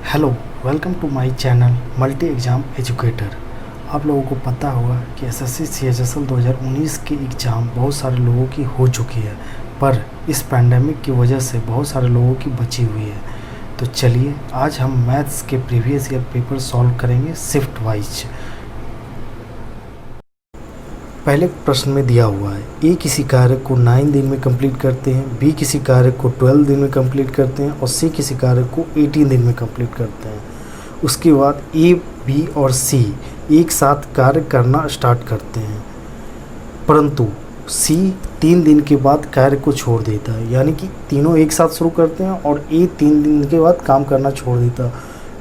Hello, welcome to my channel multi exam educator. आप लोगों को पता होगा कि एसएससी सीएचएसएल 2019 की एग्ज़ाम बहुत सारे लोगों की हो चुकी है, पर इस पैंडेमिक की वजह से बहुत सारे लोगों की बची हुई है। तो चलिए आज हम मैथ्स के प्रीवियस ईयर पेपर सॉल्व करेंगे शिफ्ट वाइज। पहले प्रश्न में दिया हुआ है ए किसी कार्य को 9 दिन में कंप्लीट करते हैं, बी किसी कार्य को 12 दिन में कंप्लीट करते हैं और सी किसी कार्य को 18 दिन में कंप्लीट करते हैं। उसके बाद ए, बी और सी एक साथ कार्य करना स्टार्ट करते हैं, परंतु सी 3 दिन के बाद कार्य को छोड़ देता है, यानी कि तीनों एक साथ शुरू करते हैं और ए 3 दिन के बाद काम करना छोड़ देता है,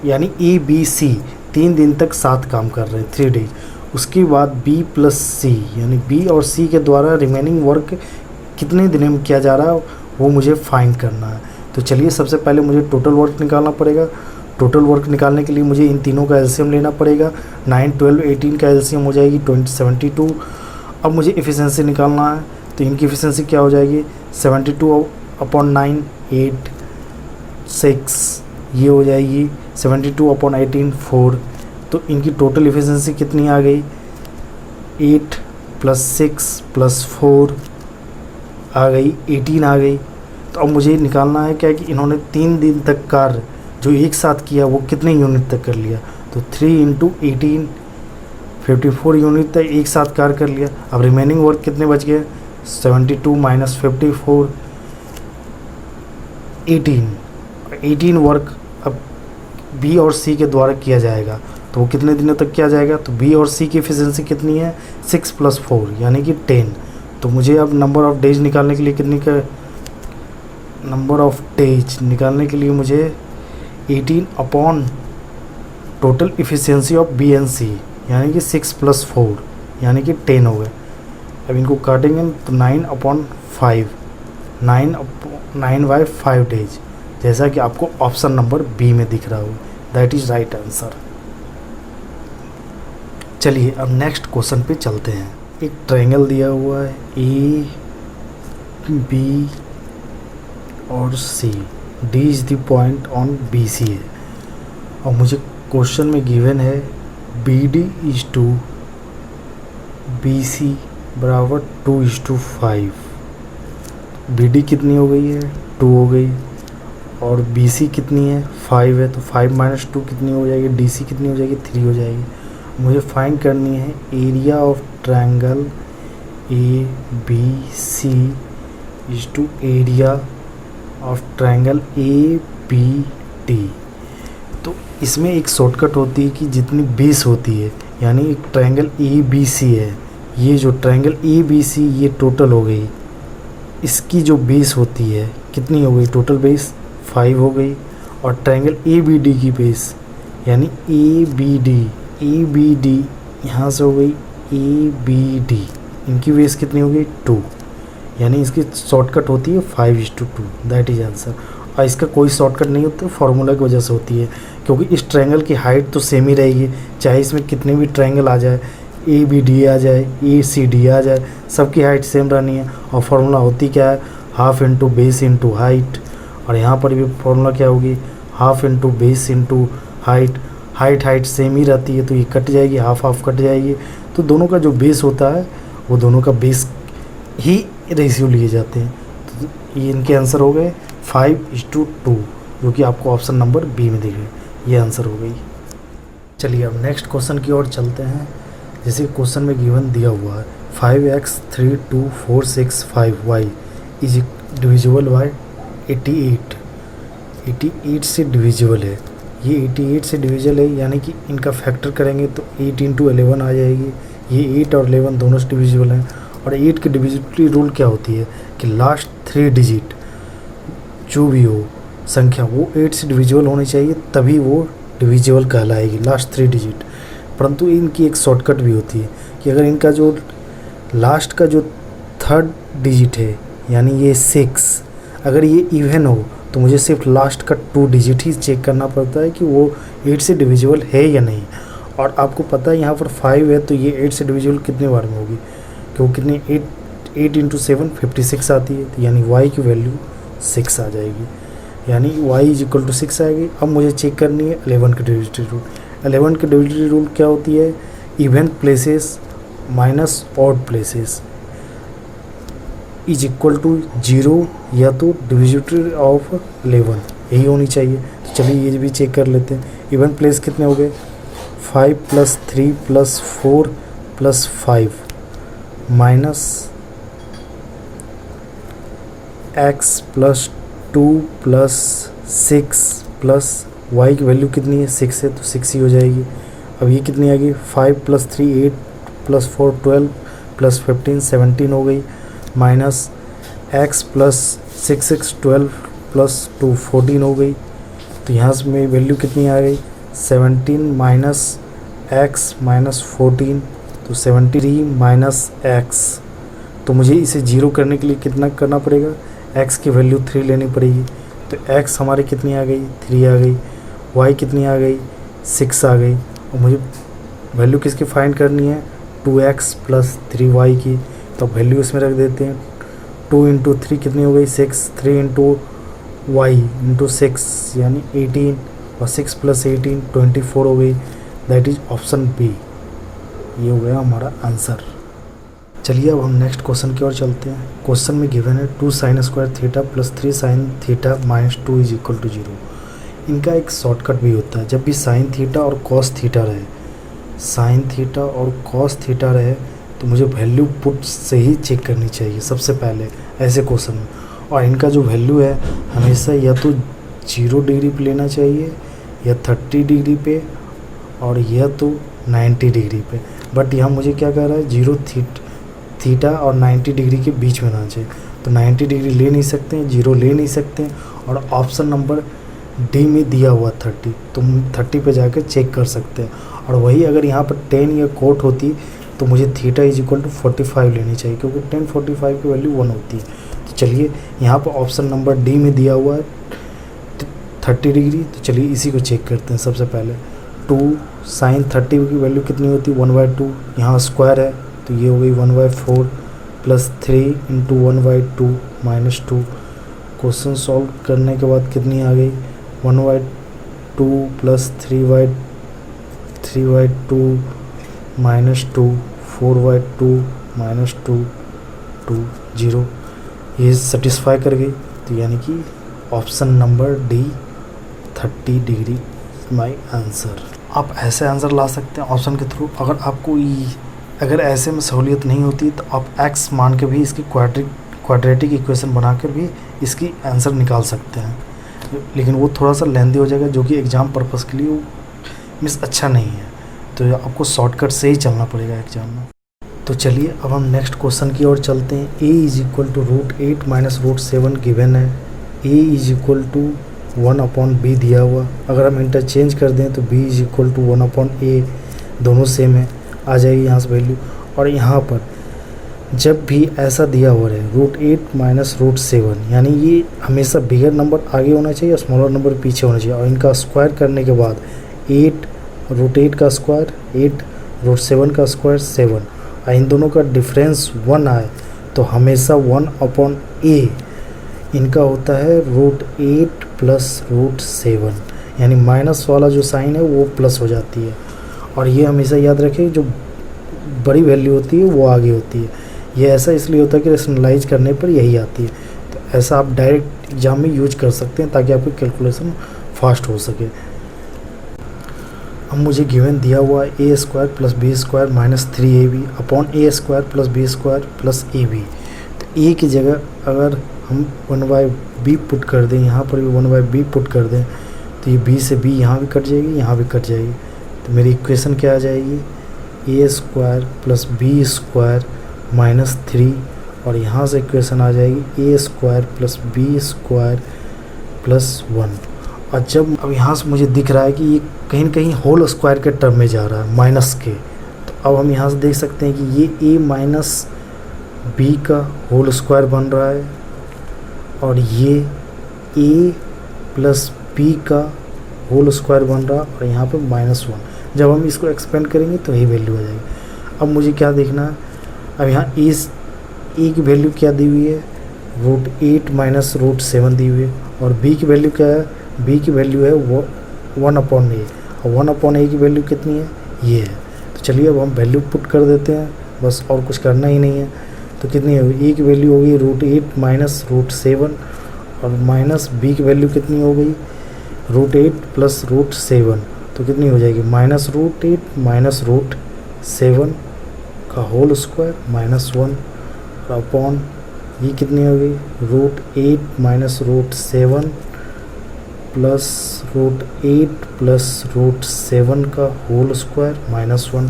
यानी ए बी सी 3 दिन तक साथ काम कर रहे हैं 3 डेज। उसके बाद बी प्लस सी यानी बी और सी के द्वारा रिमेनिंग वर्क कितने दिन में किया जा रहा है वो मुझे फाइंड करना है। तो चलिए सबसे पहले मुझे टोटल वर्क निकालना पड़ेगा। टोटल वर्क निकालने के लिए मुझे इन तीनों का एलसीएम लेना पड़ेगा। 9, 12, 18 का एलसीएम हो जाएगी 72। अब मुझे एफिशिएंसी निकालना है, तो इनकी एफिशिएंसी क्या हो जाएगी 72/9 8 6, ये हो जाएगी 72/18 4। तो इनकी टोटल एफिशिएंसी कितनी आ गई 8 + 6 + 4 आ गई 18 आ गई। तो अब मुझे निकालना है क्या कि इन्होंने 3 दिन तक कार्य जो एक साथ किया वो कितने यूनिट तक कर लिया। तो 3 × 18 54 यूनिट तक एक साथ कार्य कर लिया। अब रिमेनिंग वर्क कितने बच गए 72 - 54 18 वर्क अब बी और सी के द्वारा किया जाएगा। तो वो कितने दिनों तक किया जाएगा, तो बी और सी की एफिशिएंसी कितनी है 6 + 4 यानी कि 10। तो मुझे अब नंबर ऑफ़ डेज निकालने के लिए मुझे 18 upon total efficiency of B and C यानी कि 6 + 4 यानी कि 10 हो गए। अब इनको काटेंगे तो 9/5 9/5 डेज, जैसा कि आपको ऑप्शन नंबर बी में दिख रहा हो। That is right answer. चलिए अब नेक्स्ट क्वेश्चन पे चलते हैं। एक ट्रायंगल दिया हुआ है ए बी और C, D is the point on B C है, और मुझे क्वेश्चन में गिवन है B D is to B C बराबर 2:5। बी डी कितनी हो गई है 2 हो गई, और बी सी कितनी है 5 है, तो 5 - 2 कितनी हो जाएगी, डी सी कितनी हो जाएगी 3 हो जाएगी। मुझे फाइंड करनी है area of triangle A B C is two area of triangle A B D. तो इसमें एक शॉर्टकट होती है कि जितनी बेस होती है, यानी एक ट्रायंगल ए बी सी है, ये जो ट्रायंगल ए बी सी ये टोटल हो गई, इसकी जो बेस होती है कितनी हो गई टोटल बेस 5 हो गई, और ट्रायंगल ए बी डी की बेस यानी ए बी डी यहाँ से हो गई ए बी डी, इनकी बेस कितनी हो गई 2, यानी इसकी शॉर्टकट होती है 5:2। That is answer. और इसका कोई शॉर्टकट नहीं होता, फार्मूला की वजह से होती है, क्योंकि इस ट्रायंगल की हाइट तो सेम ही रहेगी, चाहे इसमें कितने भी ट्रायंगल आ जाए, ए बी डी आ जाए, ए सी डी आ जाए, सबकी हाइट सेम रहनी है। और फार्मूला होती क्या है 1/2 × बेस × हाइट, और यहाँ पर भी फार्मूला क्या होगी 1/2 × बेस × हाइट। हाइट सेम ही रहती है, तो ये कट जाएगी, हाफ कट जाएगी। तो दोनों का जो बेस होता है वो दोनों का बेस ही रेशियो लिए जाते हैं। तो ये इनके आंसर हो गए 5:2, जो कि आपको ऑप्शन नंबर बी में दिख रहे हैं, ये आंसर हो गई। चलिए अब नेक्स्ट क्वेश्चन की ओर चलते हैं। जैसे क्वेश्चन में गिवन दिया हुआ है 5x 3 2 4 6 5y is divisible by 88 से डिविजिबल है। ये 88 से डिविजिबल है, यानी कि इनका फैक्टर करेंगे तो 8 × 11 आ जाएगी। ये 8 और 11 दोनों से डिविजिबल हैं। और 8 की डिविजिबिलिटी रूल क्या होती है कि लास्ट 3 डिजिट जो भी हो संख्या वो 8 से डिविजिबल होनी चाहिए, तभी वो डिविजिबल कहलाएगी लास्ट 3 डिजिट। परंतु इनकी एक शॉर्टकट भी होती है कि अगर इनका जो लास्ट का जो 3rd डिजिट है यानी ये 6, अगर ये इवन हो तो मुझे सिर्फ लास्ट का 2 डिजिट ही चेक करना पड़ता है कि वो 8 से डिविजिबल है या नहीं। और आपको पता है यहाँ पर 5 है, तो ये 8 से डिविजिबल कितने बार में होगी, क्योंकि कितनी 8 × 7 56 आती है, तो यानी y की वैल्यू 6 आ जाएगी। यानी y इज इक्वल टू 6 आएगी। अब मुझे चेक करनी है 11 की डिविजिबिलिटी रूल। 11 की डिविजिबिलिटी रूल क्या होती है? Even places minus odd places is equal to 0 या तो डिविजिबिलिटी ऑफ 11 यही होनी चाहिए। तो चलिए ये भी चेक कर लेते हैं। इवन प्लेस कितने हो गए? 5 + 3 + 4 + 5 माइनस x + 2 + 6 प्लस y की वैल्यू कितनी है? 6 है तो 6 ही हो जाएगी। अब ये कितनी आ गई? 5 + 3 8 + 4 12 + 15 17 हो गई, माइनस x + 6 6 12 + 2 14 हो गई। तो यहाँ से मेरी वैल्यू कितनी आ गई? 17 माइनस x माइनस 14, तो 73 माइनस x। तो मुझे इसे जीरो करने के लिए कितना करना पड़ेगा? x की वैल्यू 3 लेनी पड़ेगी। तो x हमारी कितनी आ गई? 3 आ गई। y कितनी आ गई? 6 आ गई। और मुझे वैल्यू किसकी फाइंड करनी है? 2x + 3y की। तो वैल्यू इसमें रख देते हैं। 2 × 3 कितनी हो गई? 6। 3 × y × 6 यानी 18, और 6 + 18 24 हो गई। That is option B. ये हो गया हमारा आंसर। चलिए अब हम नेक्स्ट क्वेश्चन की ओर चलते हैं। क्वेश्चन में गिवन है 2 sin² theta + 3 sin theta - 2 is equal to 0। इनका एक शॉर्टकट भी होता है। जब भी sin थीटा और cos थीटा रहे, sin थीटा और cos थीटा रहे, तो मुझे वैल्यू पुट से ही चेक करनी चाहिए सबसे पहले ऐसे क्वेश्चन में। और इनका जो वैल्यू है हमेशा या तो 0 डिग्री पे लेना चाहिए, या 30 डिग्री पे, और या तो 90 डिग्री पे। बट यहाँ मुझे क्या कह रहा है? 0 थीटा और 90 डिग्री के बीच में रहना चाहिए। तो 90 डिग्री ले नहीं सकते हैं, 0 ले नहीं सकते हैं, और ऑप्शन नंबर डी में दिया हुआ 30, तुम 30 पे जाकर चेक कर सकते हैं। और वही अगर यहाँ पर 10 या कोट होती तो मुझे थीटा इज इक्वल टू 45 लेनी चाहिए, क्योंकि 10 45 की वैल्यू 1 होती है। तो चलिए यहाँ पर ऑप्शन नंबर डी में दिया हुआ है 30 डिग्री। तो चलिए इसी को चेक करते हैं सबसे पहले। 2 sin 30 की वैल्यू कितनी होती है? 1/2। यहाँ स्क्वायर है तो ये हो गई 1/4 + 3 × 1/2 - 2। क्वेश्चन सॉल्व करने के बाद कितनी आ गई? 1/2 + 3/2 - 2 4/2 - 2 2 0। ये सेटिस्फाई कर गई। तो यानी कि option number D 30 degree my answer. आप ऐसे आंसर ला सकते हैं ऑप्शन के थ्रू। अगर ऐसे में सहूलियत नहीं होती तो आप x मान के भी इसकी क्वाड्रेटिक इक्वेशन बनाकर भी इसकी आंसर निकाल सकते हैं, लेकिन वो थोड़ा सा लेंदी हो जाएगा, जो कि एग्ज़ाम पर्पस के लिए वो मीन्स अच्छा नहीं है। तो आपको शॉर्टकट से ही चलना पड़ेगा एग्ज़ाम में। तो चलिए अब हम नेक्स्ट क्वेश्चन की ओर चलते हैं। a is equal to √8 - √7 given है। a is equal to 1/b दिया हुआ। अगर हम इंटरचेंज कर दें तो b is equal to 1/a, दोनों सेम है, आ जाएगी यहाँ से वैल्यू। और यहाँ पर जब भी ऐसा दिया हुआ है √8 - √7, यानी ये हमेशा बिगर नंबर आगे होना चाहिए और स्मॉलर नंबर पीछे होना चाहिए। और इनका स्क्वायर करने के बाद 8 √8 का स्क्वायर 8, √7 का स्क्वायर 7, और इन दोनों का डिफरेंस 1 आए तो हमेशा 1/a इनका होता है √8 + √7, यानी माइनस वाला जो साइन है वो प्लस हो जाती है। और ये हमेशा याद रखें, जो बड़ी वैल्यू होती है वो आगे होती है। ये ऐसा इसलिए होता है कि रेशनलाइज करने पर यही आती है। तो ऐसा आप डायरेक्ट एग्जाम में यूज कर सकते हैं ताकि आपकी कैलकुलेशन फास्ट हो सके। अब मुझे गिवन दिया हुआ है a² + b² - 3ab /a² + b² + ab। तो a की जगह अगर हम 1/b पुट कर दें, यहाँ पर भी 1/b पुट कर दें, तो ये b से b यहाँ भी कट जाएगी, यहाँ भी कट जाएगी। तो मेरी इक्वेशन क्या आ जाएगी? a² + b² - 3, और यहाँ से इक्वेशन आ जाएगी a² + b² + 1। और जब अब यहाँ से मुझे दिख रहा है कि ये कहीं ना कहीं होल स्क्वायर के टर्म में जा रहा है माइनस के, तो अब हम यहाँ से देख सकते हैं कि ये a - b का होल स्क्वायर बन रहा है, और ये a + b का होल स्क्वायर बन रहा है, और यहाँ पे -1। जब हम इसको एक्सपेंड करेंगे तो यही वैल्यू आ जाएगी। अब मुझे क्या देखना है? अब यहाँ a की वैल्यू क्या दी हुई है? √8 - √7 दी हुई है, और b की वैल्यू क्या है, b की वैल्यू है वो 1/a, और 1/a की वैल्यू कितनी है, ये है। तो चलिए अब हम वैल्यू पुट कर देते हैं, बस और कुछ करना ही नहीं है। तो कितनी है, a की वैल्यू होगी √8 माइनस √7, और माइनस b की वैल्यू कितनी हो गई, √8 प्लस √7, तो कितनी हो जाएगी, -√8 माइनस √7 का होल स्क्वायर -1 अपॉन ये कितनी हो गई, √8 माइनस √7 प्लस √8 प्लस √7 का होल स्क्वायर -1।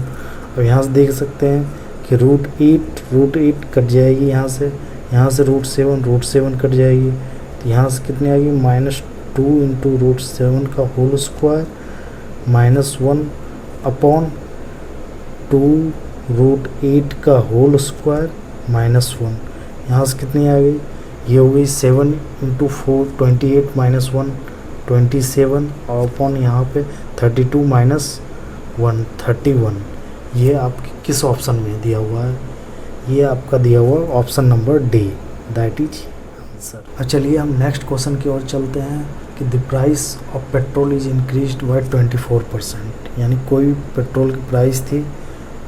अब यहाँ से देख सकते हैं कि √8 कट जाएगी, यहाँ से √7 कट जाएगी, तो यहाँ से कितनी आएगी, -2 इंटू √7 का होल स्क्वायर -1 अपॉन 2 √8 का होल स्क्वायर -1। यहाँ से कितनी आ गई, ये हो गई 7 इंटू 4 28 माइनस 1 27, और अपॉन यहाँ पे 32 माइनस 1 31। ये आपके किस ऑप्शन में दिया हुआ है, ये आपका दिया हुआ option number D, that is answer. चलिए हम नेक्स्ट क्वेश्चन की ओर चलते हैं कि the price of petrol is increased by 24%, यानी कोई पेट्रोल की प्राइस थी,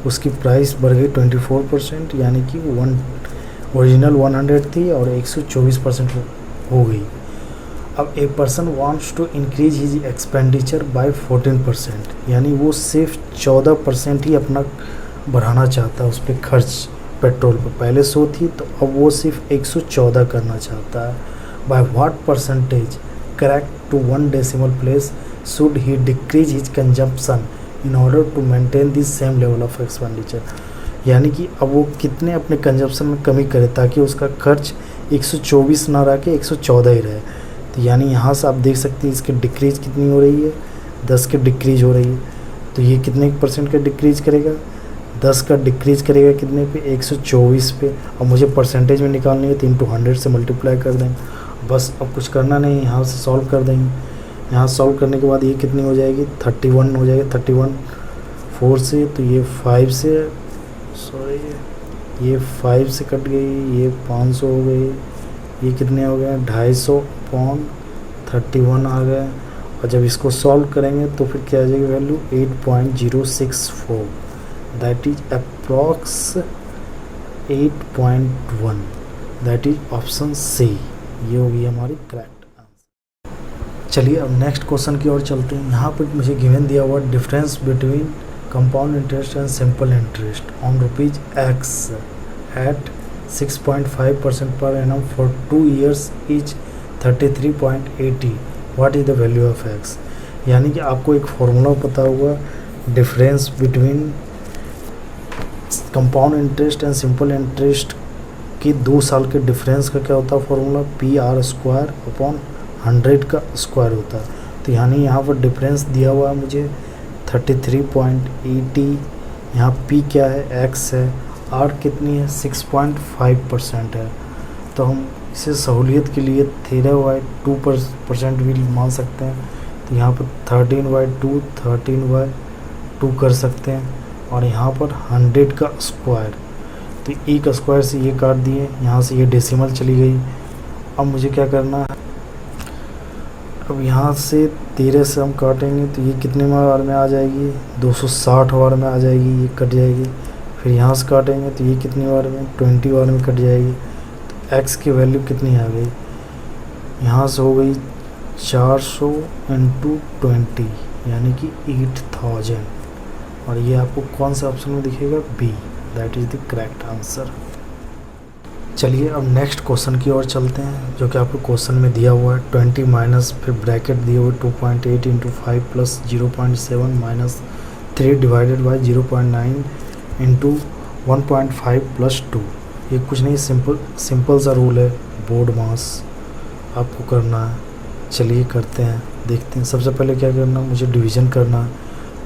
उसकी प्राइस बढ़ गई 24%, यानी कि ओरिजिनल 100 थी और 124% हो गई। अब a person wants to increase his expenditure by 14%, यानी वो सिर्फ 14% ही अपना बढ़ाना चाहता है उस पर खर्च, पेट्रोल पर पहले 100 थी तो अब वो सिर्फ 114 करना चाहता है। By what percentage correct to 1 decimal place should he decrease his consumption in order to maintain this same level of expenditure, यानी कि अब वो कितने अपने कंजम्पशन में कमी करे ताकि उसका खर्च 124 ना रह के 114 ही रहे। तो यानी यहाँ से आप देख सकते हैं इसकी डिक्रीज कितनी हो रही है, 10 की डिक्रीज हो रही है। तो ये कितने % का डिक्रीज करेगा, 10 का डिक्रीज करेगा कितने पे, 124 पे। और मुझे परसेंटेज में निकालनी है तो इंटू 100 से मल्टीप्लाई कर देंगे, बस अब कुछ करना नहीं, यहाँ से सॉल्व कर देंगे। यहाँ सॉल्व करने के बाद ये कितनी हो जाएगी, 31 हो जाएगी, 31 4 से, तो ये 5 से, सॉरी ये 5 से कट गई, ये 500 हो गई, ये कितने हो गए 250 अपॉन 31 आ गए। और जब इसको सॉल्व करेंगे तो फिर क्या आ जाएगी value 8.064, that is approx 8.1, that is option C, ये होगी हमारी करेक्ट आंसर। चलिए अब नेक्स्ट क्वेश्चन की ओर चलते हैं। यहाँ पर मुझे गिवन दिया हुआ difference between compound interest and simple interest on ₹X at 6.5% per annum for 2 years each 33.80, what is the value of X। यानी कि आपको एक फॉर्मूला पता होगा difference between compound interest and simple interest की 2 साल के डिफरेंस का क्या होता है फॉर्मूला, PR² अपॉन 100 का स्क्वायर होता है। तो यानी यहाँ पर डिफरेंस दिया हुआ है मुझे 33.80, यहाँ P क्या है, X है, R कितनी है 6.5% है। तो हम इसे सहूलियत के लिए 13/2% भी मान सकते हैं। तो यहाँ पर 13/2 कर सकते हैं, और यहाँ पर 100 का स्क्वायर, तो E का स्क्वायर से ये काट दिए, यहाँ से ये डेसिमल चली गई। अब मुझे क्या करना है, अब यहाँ से 13 से हम काटेंगे तो ये कितने बार में आ जाएगी, 260 बार में आ जाएगी, ये कट जाएगी। फिर यहाँ से काटेंगे तो ये कितनी बार में, 20 बार में कट जाएगी। तो x की वैल्यू कितनी आ गई, यहाँ से हो गई 400 × 20, यानी कि 8000, और ये आपको कौन से ऑप्शन में दिखेगा, B, that is the correct answer. चलिए अब नेक्स्ट क्वेश्चन की ओर चलते हैं, जो कि आपको क्वेश्चन में दिया हुआ है 20 माइनस, फिर ब्रैकेट दिए हुए 2.8 × 5 plus 0.7 minus 3 divided by 0.9 into 1.5 plus 2। ये कुछ नहीं, सिंपल सा रूल है, बोर्ड मास आपको करना है। चलिए करते हैं, देखते हैं। सबसे पहले क्या करना, मुझे डिवीज़न करना है।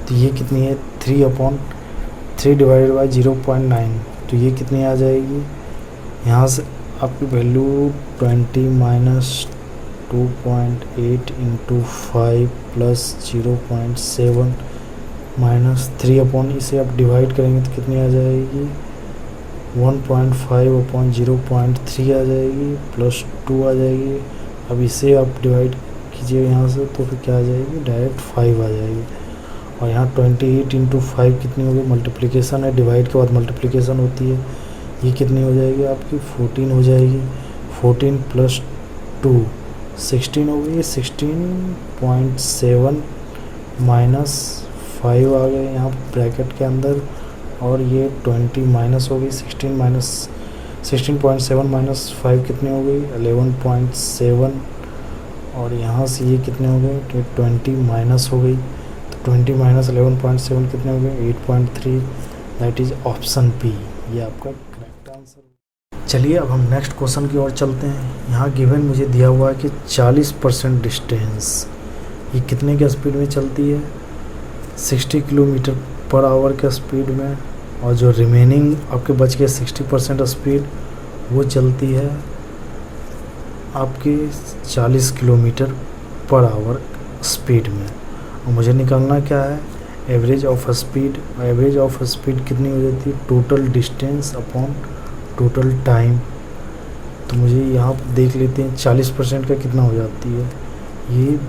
तो ये कितनी है, 3/3 डिवाइडेड बाई 0.9, तो ये कितनी आ जाएगी, यहाँ से आपकी value 20 minus 2.8 into 5 plus 0.7 minus 3 upon, इसे आप डिवाइड करेंगे तो कितनी आ जाएगी, 1.5 अपॉन 0.3 आ जाएगी, प्लस 2 आ जाएगी, अब इसे आप डिवाइड कीजिए यहाँ से तो फिर क्या आ जाएगी, डायरेक्ट 5 आ जाएगी। और यहाँ 28 इंटू 5 कितनी होगी, मल्टीप्लिकेशन है, डिवाइड के बाद मल्टीप्लिकेशन होती है, ये कितनी हो जाएगी आपकी 14 हो जाएगी। 14 प्लस 2 16 हो गई, 16.7 माइनस 5 आ गए यहाँ ब्रैकेट के अंदर, और ये 20 माइनस हो गई 16.7 माइनस 5 कितनी हो गई 11.7, और यहाँ से ये कितने हो गए 20 माइनस हो गई, तो 20 माइनस 11.7 कितने हो गए 8.3, दैट इज ऑप्शन पी, ये आपका करेक्ट आंसर। चलिए अब हम नेक्स्ट क्वेश्चन की ओर चलते हैं। यहाँ गिवन मुझे दिया हुआ है कि 40% डिस्टेंस ये कितने के स्पीड में चलती है, 60 किलोमीटर पर आवर के स्पीड में, और जो रिमेनिंग आपके बच गए 60% स्पीड वो चलती है आपकी 40 किलोमीटर पर आवर स्पीड में। और मुझे निकालना क्या है, average of speed. Average of speed कितनी हो जाती है, total distance upon total time. तो मुझे यहाँ पर देख लेते हैं 40% का कितना हो जाती है, ये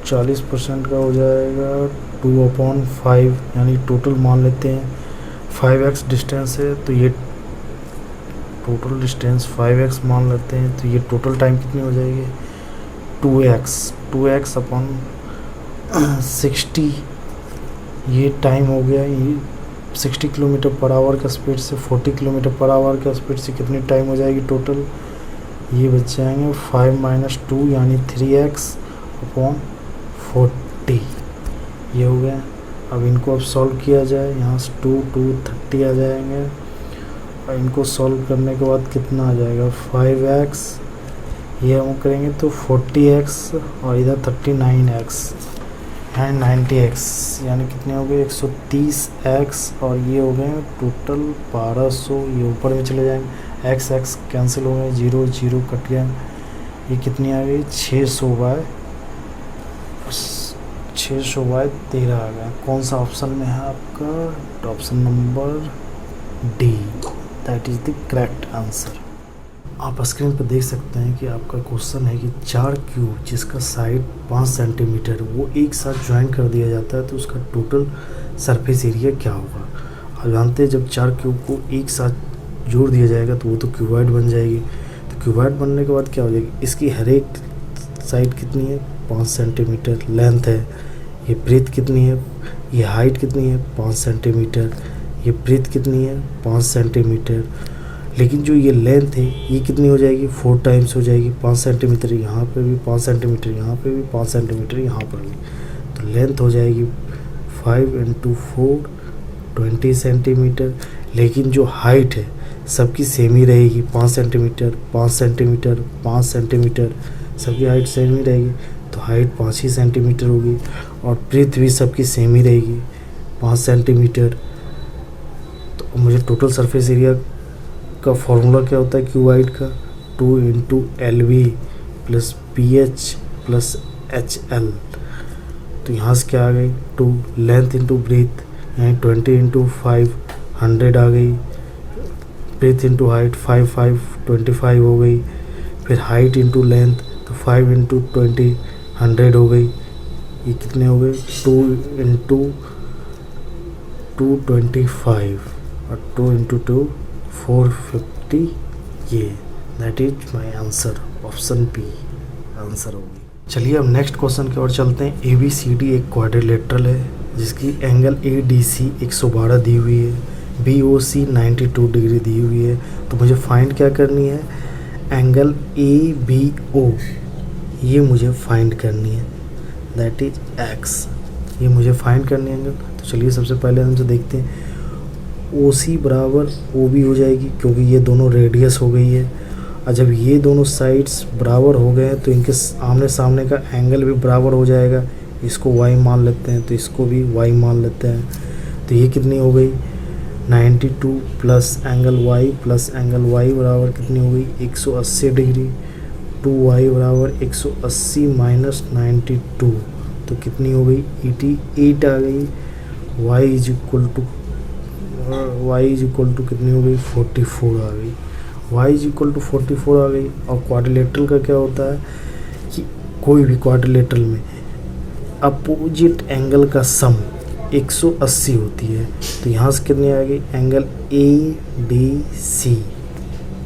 40% का हो जाएगा 2/5, यानी टोटल मान लेते हैं 5x डिस्टेंस है, तो ये टोटल डिस्टेंस 5x मान लेते हैं, तो ये टोटल टाइम कितनी हो जाएगी 2x अपॉन 60, ये टाइम हो गया। ये 60 किलोमीटर पर आवर का स्पीड से 40 किलोमीटर पर आवर का स्पीड से कितनी टाइम हो जाएगी टोटल, ये बच जाएंगे 5 - 2 यानी 3x अपॉन 40, ये हो गया। अब इनको अब सॉल्व किया जाए, यहाँ से 2 30 आ जाएंगे, और इनको सॉल्व करने के बाद कितना आ जाएगा 5x, ये हम करेंगे तो 40x, और इधर 39x एंड 90x, यानी कितने हो गए 130x, और ये हो गए टोटल 1200, ये ऊपर में चले जाएंगे, x कैंसिल हो गए, 0 0 कट गया, ये कितनी आ गई 600/13 आ गया। कौन सा ऑप्शन में है आपका, तो option number D, that is the correct answer. आप स्क्रीन पर देख सकते हैं कि आपका क्वेश्चन है कि 4 क्यूब जिसका साइड 5 सेंटीमीटर वो एक साथ ज्वाइन कर दिया जाता है तो उसका टोटल सरफेस एरिया क्या होगा। आप जानते हैं जब 4 क्यूब को एक साथ जोड़ दिया जाएगा तो वो तो क्यूबॉइड बन जाएगी। तो क्यूबॉइड बनने के बाद क्या हो जाएगी, इसकी हर एक साइड कितनी है 5 सेंटीमीटर लेंथ है, ये ब्रेथ कितनी है, ये हाइट कितनी है 5 सेंटीमीटर, ये ब्रेथ कितनी है 5 सेंटीमीटर, लेकिन जो ये लेंथ है ये कितनी हो जाएगी 4 टाइम्स हो जाएगी, 5 सेंटीमीटर यहाँ पे भी 5 सेंटीमीटर यहाँ पे भी 5 सेंटीमीटर यहाँ पर भी, तो लेंथ हो जाएगी 5 × 4 20 सेंटीमीटर। लेकिन जो हाइट है सबकी सेम ही रहेगी, 5 सेंटीमीटर 5 सेंटीमीटर 5 सेंटीमीटर, सबकी हाइट सेम ही रहेगी, तो हाइट 5 ही सेंटीमीटर होगी, और ब्रेथ भी सबकी सेम ही रहेगी 5 सेंटीमीटर। तो मुझे टोटल सरफेस एरिया का फॉर्मूला क्या होता है क्यूबॉइड का, 2 × LV + PH + HL। तो यहाँ से क्या आ गई 2, लेंथ × ब्रेथ यानी 20 × 5 100 आ गई, ब्रेथ × हाइट 5 5 25 हो गई, फिर हाइट × लेंथ तो 5 × 20 100 हो गई, ये कितने हो गए 2 × 225 और 2 × 2 450, ये that is my answer, option P answer होगी। चलिए अब नेक्स्ट क्वेश्चन की ओर चलते हैं। ABCD एक क्वाड्रिलेटरल है जिसकी एंगल ADC 112 दी हुई है, BOC 92 डिग्री दी हुई है। तो मुझे फाइंड क्या करनी है, एंगल ABO ये मुझे फाइंड करनी है, दैट इज X, ये मुझे फाइंड करनी है एंगल। तो चलिए सबसे पहले हमसे देखते हैं OC बराबर OB हो जाएगी क्योंकि ये दोनों रेडियस हो गई है, और जब ये दोनों साइड्स बराबर हो गए हैं तो इनके आमने सामने का एंगल भी बराबर हो जाएगा। इसको y मान लेते हैं तो इसको भी y मान लेते हैं, तो ये कितनी हो गई 92 प्लस एंगल y बराबर कितनी हो गई 180 डिग्री, 2y बराबर 180 माइनस 92, तो कितनी हो गई 88 आ गई। y इज इक्वल टू कितनी हो गई 44 आ गई। y इज इक्वल टू 44 आ गई। और क्वाड्रिलेटरल का क्या होता है कि कोई भी क्वाड्रिलेटरल में अपोजिट एंगल का सम 180 होती है। तो यहाँ से कितनी आ गई, angle A D C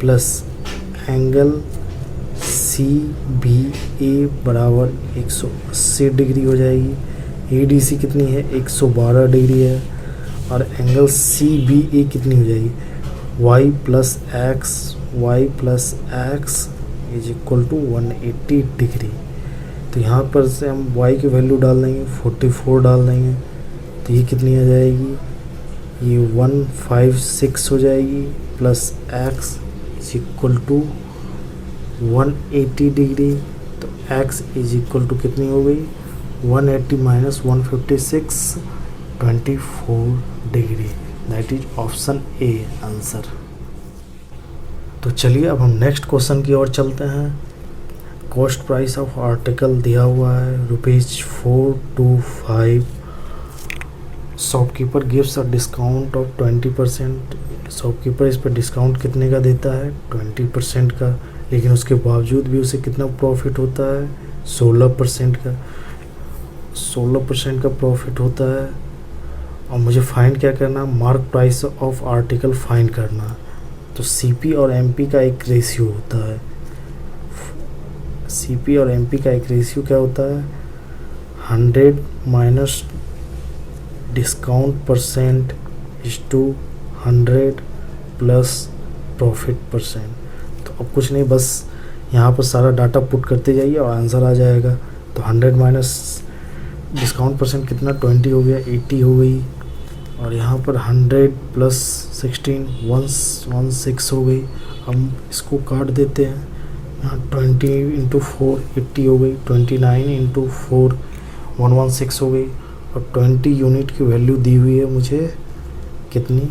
plus angle C B A बराबर 180 डिग्री हो जाएगी। ए डी सी कितनी है, 112 डिग्री है। और एंगल सी बी ए कितनी हो जाएगी, y plus x is equal to 180 degree. तो यहाँ पर से हम y की वैल्यू डाल देंगे, 44 डाल देंगे, तो ये कितनी आ जाएगी, ये 156 हो जाएगी plus x is equal to 180 degree. तो x इज इक्वल टू कितनी हो गई, 180 minus 156 24 degree. That is option A answer. तो चलिए अब हम नेक्स्ट क्वेश्चन की ओर चलते हैं। कॉस्ट प्राइस ऑफ आर्टिकल दिया हुआ है ₹425। Shopkeeper gives a discount of 20%। Shopkeeper इस पर डिस्काउंट कितने का देता है, 20% का, लेकिन उसके बावजूद भी उसे कितना प्रॉफिट होता है, 16% का। 16% का प्रॉफिट होता है। और मुझे फाइंड क्या करना, mark price of article find करना। तो सीपी और एमपी का एक रेशियो होता है। सीपी और एमपी का एक रेशियो क्या होता है, 100 minus discount percent is to 100 plus profit percent. तो अब कुछ नहीं, बस यहाँ पर सारा डाटा पुट करते जाइए और आंसर आ जाएगा। तो 100 माइनस डिस्काउंट परसेंट कितना, 20 हो गया, 80 हो गई। और यहाँ पर 100 प्लस 16 116 हो गई। हम इसको काट देते हैं, यहाँ 20 इंटू 4 80 हो गई, 29 इंटू 4 116 हो गई। और 20 यूनिट की वैल्यू दी हुई है मुझे कितनी,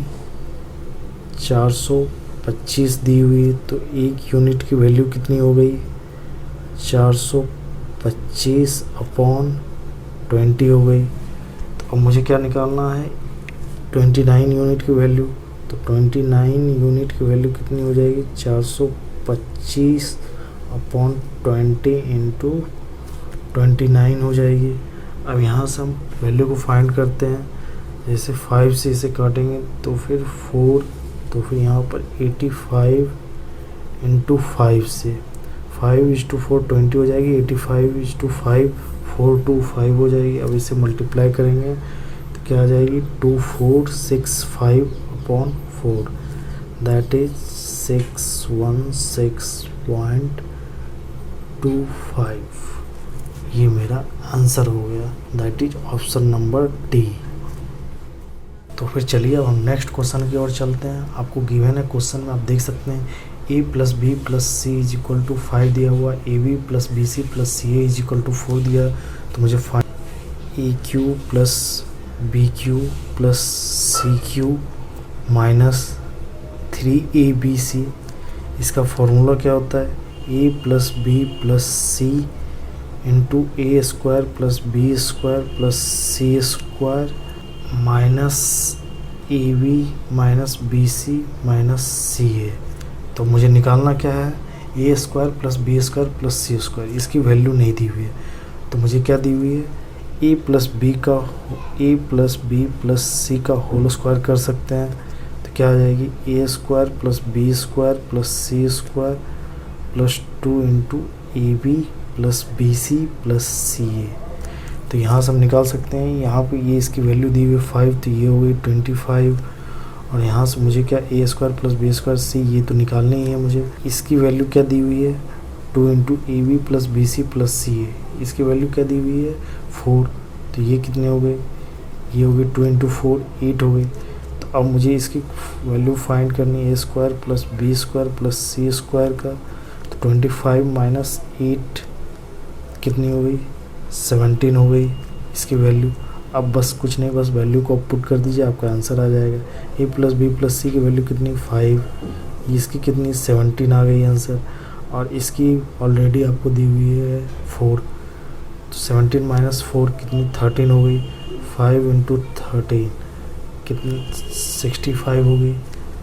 425 दी हुई है। तो एक यूनिट की वैल्यू कितनी हो गई, 425 अपॉन 20 हो गई। तो अब मुझे क्या निकालना है, 29 यूनिट की वैल्यू। तो 29 यूनिट की वैल्यू कितनी हो जाएगी, 425 अपॉन 20 इंटू 29 हो जाएगी। अब यहाँ से हम वैल्यू को फाइंड करते हैं। जैसे 5 से इसे काटेंगे तो फिर 4, तो फिर यहाँ पर 85 इंटू 5 से 5:4 20 हो जाएगी, 85:5 425 हो जाएगी। अब इसे मल्टीप्लाई करेंगे तो क्या आ जाएगी, 2465 अपॉन 4, दैट इज 616.25। ये मेरा आंसर हो गया, that is option number D. तो फिर चलिए अब हम नेक्स्ट क्वेश्चन की ओर चलते हैं। आपको गिवन है क्वेश्चन में, आप देख सकते हैं a plus B plus C is equal to 5 दिया हुआ, A B plus B C plus C A is equal to 4 दिया। तो मुझे find A cube plus B cube plus C cube minus 3abc। इसका फॉर्मूला क्या होता है, a plus B plus C into A square plus B square plus C square minus A B minus B C minus C A. तो मुझे निकालना क्या है, A square plus B square plus C square. इसकी value नहीं दी हुई है, तो मुझे क्या दी हुई है, ए प्लस बी प्लस सी का होल स्क्वायर कर सकते हैं। तो क्या आ जाएगी, A square plus B square plus C square plus 2 into A B plus B C plus C A. तो यहाँ से हम निकाल सकते हैं, यहाँ पे ये इसकी वैल्यू दी हुई है 5, तो ये हो गई 25। और यहाँ से मुझे क्या, ए स्क्वायर प्लस बी स्क्वायर सी, ये तो निकालनी ही है मुझे। इसकी वैल्यू क्या दी हुई है, 2 into A B plus B C plus C A. इसकी वैल्यू क्या दी हुई है, 4। तो ये कितने हो गए, ये हो गए 2 इंटू 4 8 हो गई। तो अब मुझे इसकी वैल्यू फाइंड करनी है, A square plus B square plus C square का। तो 25 माइनस 8 कितनी हो गई, 17 हो गई इसकी वैल्यू। अब बस कुछ नहीं, बस वैल्यू को पुट कर दीजिए, आपका आंसर आ जाएगा। ए प्लस बी प्लस सी की वैल्यू कितनी, 5, इसकी कितनी 17 आ गई आंसर। और इसकी ऑलरेडी आपको दी हुई है 4, तो 17 माइनस 4 कितनी 13 हो गई। 5 इंटू 13 कितनी 65 हो गई,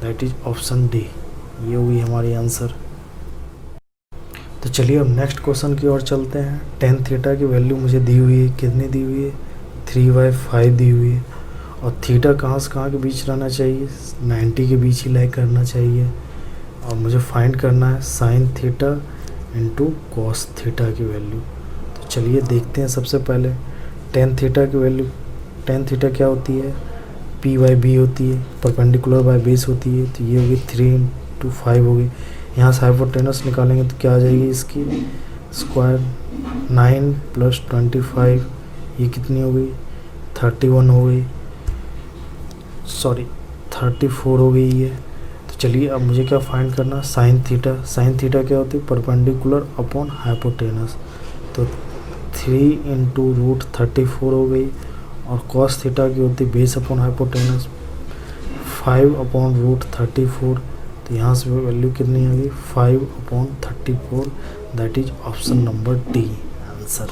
दैट इज ऑप्शन डी। ये हुई हमारी आंसर। तो चलिए अब नेक्स्ट क्वेश्चन की ओर चलते हैं। टेन थीटा की वैल्यू मुझे दी हुई है, कितनी दी हुई है, 3/5 दी हुई है। और थीटा कहाँ से कहाँ के बीच रहना चाहिए, 90 के बीच ही लाई करना चाहिए। और मुझे फाइंड करना है sine theta into cos theta की वैल्यू। तो चलिए देखते हैं। सबसे पहले टेन थीटा की वैल्यू, टेन थीटा क्या होती है, p/b होती है, परपेंडिकुलर बाय बेस होती है। तो ये होगी 3/5 होगी। यहाँ से हाइपोटेनस निकालेंगे तो क्या आ जाएगी इसकी स्क्वायर, 9 + 25, ये कितनी हो गई, 31 हो गई, सॉरी 34 हो गई ये। तो चलिए अब मुझे क्या फाइंड करना, साइन थीटा। साइन थीटा क्या होती है, परपेंडिकुलर अपॉन हाइपोटेनस। तो 3 × √34 हो गई। और कॉस थीटा की होती है बेस अपॉन हाइपोटेनस, 5/√34। तो यहाँ से वैल्यू कितनी आ गई, 5/34। That is option number D answer.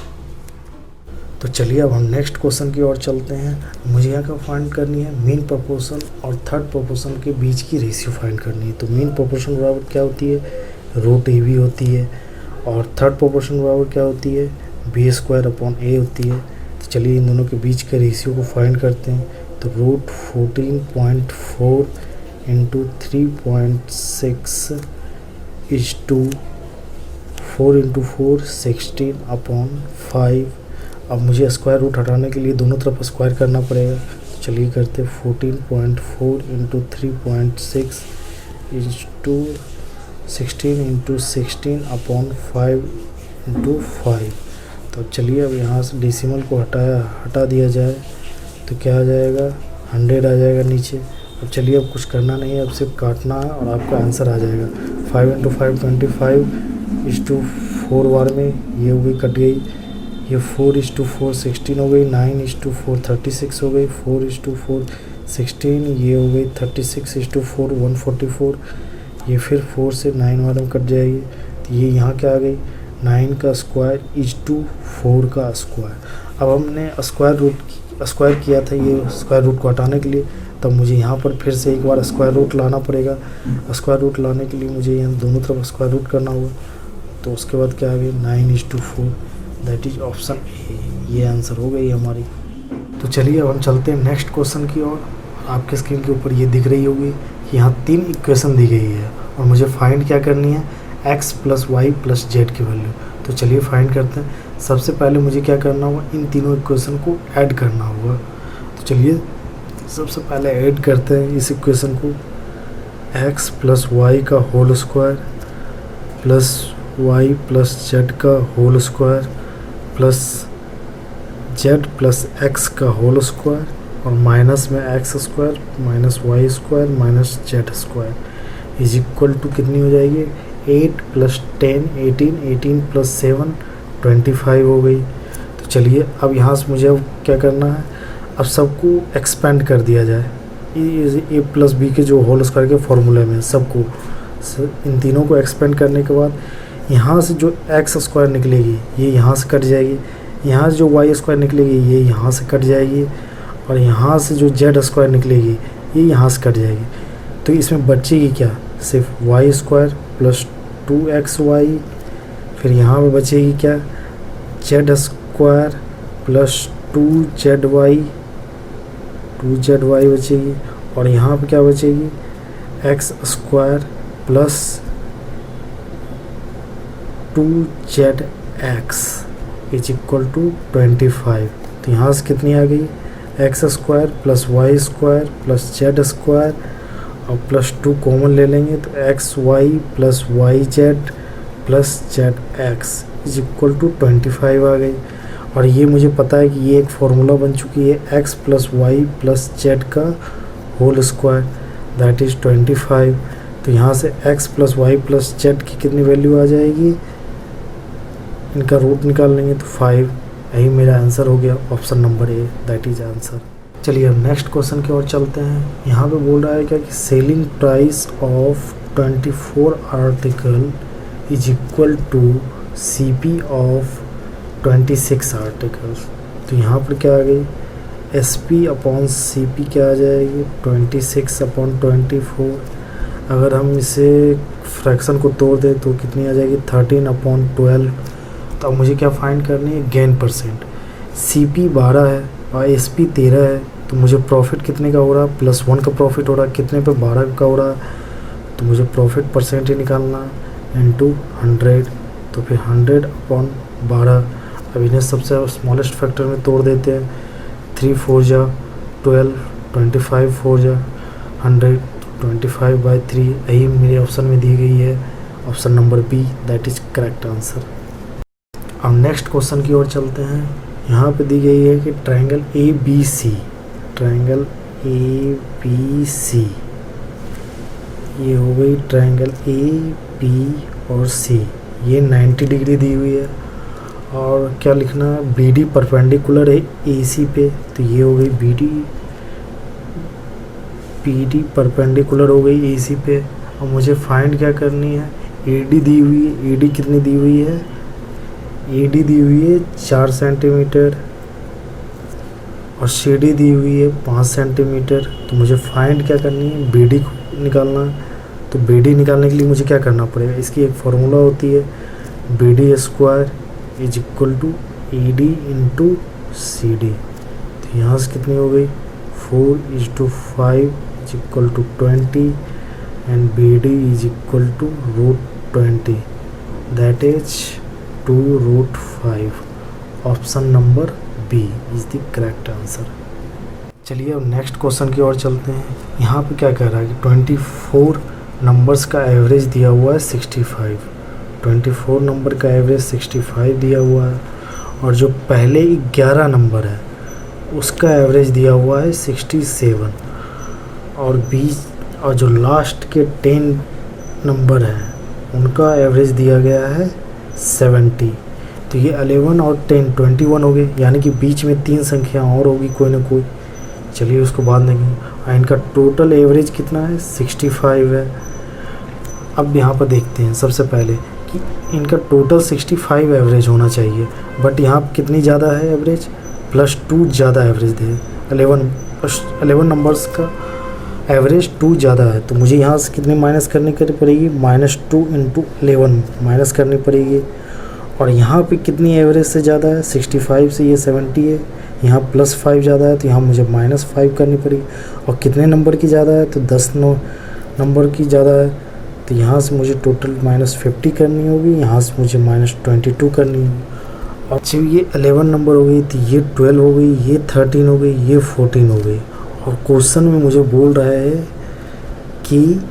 तो चलिए अब हम नेक्स्ट क्वेश्चन की ओर चलते हैं। मुझे यहाँ का फाइंड करनी है मीन प्रोपोर्शन और थर्ड प्रोपोर्शन के बीच की रेशियो फाइंड करनी है। तो मीन प्रोपोर्शन बराबर क्या होती है, √AB होती है। और थर्ड प्रोपोर्शन बराबर क्या होती है, B²/A होती है। तो चलिए इन दोनों के बीच के रेशियो को फाइंड करते हैं। तो √14.4 × 3.6 = 4 × 4 16/5। अब मुझे स्क्वायर रूट हटाने के लिए दोनों तरफ स्क्वायर करना पड़ेगा। तो चलिए करते 14.4 × 3.6 = 16 × 16/5 × 5। तो चलिए अब यहाँ से डेसिमल को हटा दिया जाए तो क्या आ जाएगा, 100 आ जाएगा नीचे। अब चलिए अब कुछ करना नहीं है, अब सिर्फ काटना है और आपका आंसर आ जाएगा। 5 × 5 25 = 4 बार में ये हो गई, कट गई। ये 4 = 4 16 हो गई, 9 = 4 36 हो गई, 4 = 4 16, ये हो गई 36 = 4 144। ये फिर 4 से 9 बार में कट जाएगी। तो ये यहाँ क्या आ गई, 9 का स्क्वायर = 4 का स्क्वायर। अब हमने स्क्वायर किया था ये स्क्वायर रूट को हटाने के लिए, तब मुझे यहाँ पर फिर से एक बार स्क्वायर रूट लाना पड़ेगा। स्क्वायर रूट लाने के लिए मुझे यहाँ दोनों तरफ स्क्वायर रूट करना होगा। तो उसके बाद क्या आ गई, 9 = 4। दैट इज ऑप्शन ए, ये आंसर हो गई हमारी। तो चलिए अब हम चलते हैं नेक्स्ट क्वेश्चन की ओर। आपके स्क्रीन के ऊपर ये दिख रही होगी कि यहाँ 3 इक्वेशन दी गई है और मुझे फाइंड क्या करनी है, x + y + z की वैल्यू। तो चलिए फाइंड करते हैं। सबसे पहले मुझे क्या करना होगा, इन तीनों इक्वेशन को ऐड करना होगा। तो चलिए सबसे पहले ऐड करते हैं इस इक्वेशन को, x + y का whole square plus y + z का whole square plus z + x का होल स्क्वायर और माइनस में x² - y² - z² = कितनी हो जाएगी, 8 + 10 18, 18 + 7 25 हो गई। तो चलिए अब यहाँ से मुझे अब क्या करना है, अब सबको एक्सपेंड कर दिया जाए a + b के जो होल स्क्वायर के फॉर्मूले में सबको, इन तीनों को एक्सपेंड करने के बाद यहाँ से जो x² निकलेगी ये यहाँ से कट जाएगी, यहाँ से जो y² निकलेगी ये यहाँ से कट जाएगी और यहाँ से जो z² निकलेगी ये यहाँ से कट जाएगी। तो इसमें बचेगी क्या, सिर्फ y² + 2xy। फिर यहाँ पे बचेगी क्या, z² + 2zy बचेगी। और यहाँ पे क्या बचेगी, x² + 2zx = 25। तो यहाँ से कितनी आ गई, x² + y² + z² और +2 कॉमन ले लेंगे तो xy + yz + zx = 25 आ गई। और ये मुझे पता है कि ये एक फार्मूला बन चुकी है, x + y + z का होल स्क्वायर दैट इज़ 25। तो यहाँ से x + y + z की कितनी वैल्यू आ जाएगी, इनका रूट निकाल लेंगे तो 5। यही मेरा आंसर हो गया, option number A, that is answer. चलिए अब नेक्स्ट क्वेश्चन की ओर चलते हैं। यहाँ पे बोल रहा है क्या कि selling price of 24 article = CP of 26 articles. तो यहाँ पर क्या आ गई, SP/CP क्या आ जाएगी, 26/24 अगर हम इसे फ्रैक्शन को तोड़ दें तो कितनी आ जाएगी 13/12। तो अब मुझे क्या फाइंड करनी है, गेन परसेंट। CP 12 है और SP 13 है, तो मुझे प्रॉफिट कितने का हो रहा है, +1 का प्रॉफिट हो रहा है, कितने पे 12 का हो रहा है, तो मुझे प्रॉफिट परसेंट ही निकालना है इंटू 100। तो फिर 100/12। अब इन्हें सबसे स्मॉलेस्ट फैक्टर में तोड़ देते हैं। 3 4 जा 12, 25 4 जा 100, 25/3। यही मेरे ऑप्शन में दी गई है, option number B, that is correct answer. अब नेक्स्ट क्वेश्चन की ओर चलते हैं। यहाँ पे दी गई है कि ट्रायंगल ABC, ट्रायंगल ABC, ये हो गई ट्रायंगल AB और C, ये 90 डिग्री दी हुई है। और क्या लिखना है, BD परपेंडिकुलर है AC पे, तो ये हो गई BD परपेंडिकुलर हो गई AC पे। और मुझे फाइंड क्या करनी है, AD दी हुई है। AD कितनी दी हुई है, AD दी हुई है 4 सेंटीमीटर और CD दी हुई है 5 सेंटीमीटर। तो मुझे फाइंड क्या करनी है, BD को निकालना है। तो BD निकालने के लिए मुझे क्या करना पड़ेगा, इसकी एक फार्मूला होती है, BD square is equal to AD into CD। तो यहाँ से कितनी हो गई, 4:5 is equal to 20 and BD is equal to √20, that is 2√5। Option number B is the correct answer. चलिए अब नेक्स्ट क्वेश्चन की ओर चलते हैं। यहाँ पे क्या कह रहा है कि 24 नंबर्स का एवरेज दिया हुआ है 65। 24 नंबर का एवरेज 65 दिया हुआ है और जो पहले 11 नंबर है उसका एवरेज दिया हुआ है 67 और जो लास्ट के 10 नंबर हैं उनका एवरेज दिया गया है 70। तो ये 11 और 10 21 हो गए, यानी कि बीच में 3 संख्या और होगी कोई ना कोई। चलिए उसको बाद में, इनका टोटल एवरेज कितना है, 65 है। अब यहाँ पर देखते हैं सबसे पहले कि इनका टोटल 65 एवरेज होना चाहिए, बट यहाँ कितनी ज़्यादा है एवरेज, +2 ज़्यादा एवरेज दे। 11 नंबर्स का एवरेज 2 ज़्यादा है, तो मुझे यहाँ से कितनी माइनस करनी पड़ेगी, -2 × 11 माइनस करनी पड़ेगी। और यहाँ पे कितनी एवरेज से ज़्यादा है, 65 से ये 70 है, यहाँ +5 ज़्यादा है तो यहाँ मुझे -5 करनी पड़ेगी। और कितने नंबर की ज़्यादा है, तो 10 नंबर की ज़्यादा है, तो यहाँ से मुझे टोटल -50 करनी होगी, यहाँ से मुझे -22 करनी होगी। और जब ये 11 नंबर हो गई तो ये 12 हो गई, ये 13 हो गई, ये 14 हो गई। और क्वेश्चन में मुझे बोल रहा है कि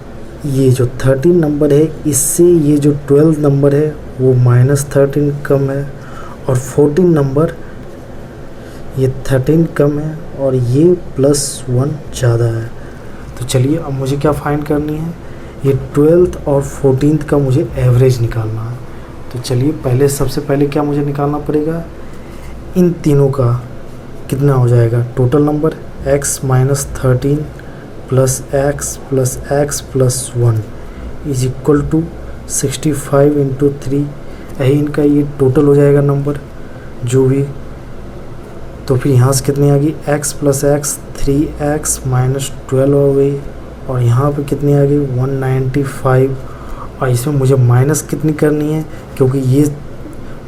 ये जो 13 नंबर है इससे ये जो 12 नंबर है वो -13 कम है और 14 नंबर ये 13 कम है और ये +1 ज़्यादा है। तो चलिए अब मुझे क्या फाइंड करनी है, ये 12th और 14th का मुझे एवरेज निकालना है। तो चलिए सबसे पहले क्या मुझे निकालना पड़ेगा, इन तीनों का कितना हो जाएगा total number, x - 13 + x + x + 1 is equal to 65 × 3। यही इनका ये टोटल हो जाएगा नंबर जो भी। तो फिर यहाँ से कितनी आ गई, x + x 3x - 12 हो गई और यहाँ पे कितनी आ गई 195। और इसमें मुझे माइनस कितनी करनी है, क्योंकि ये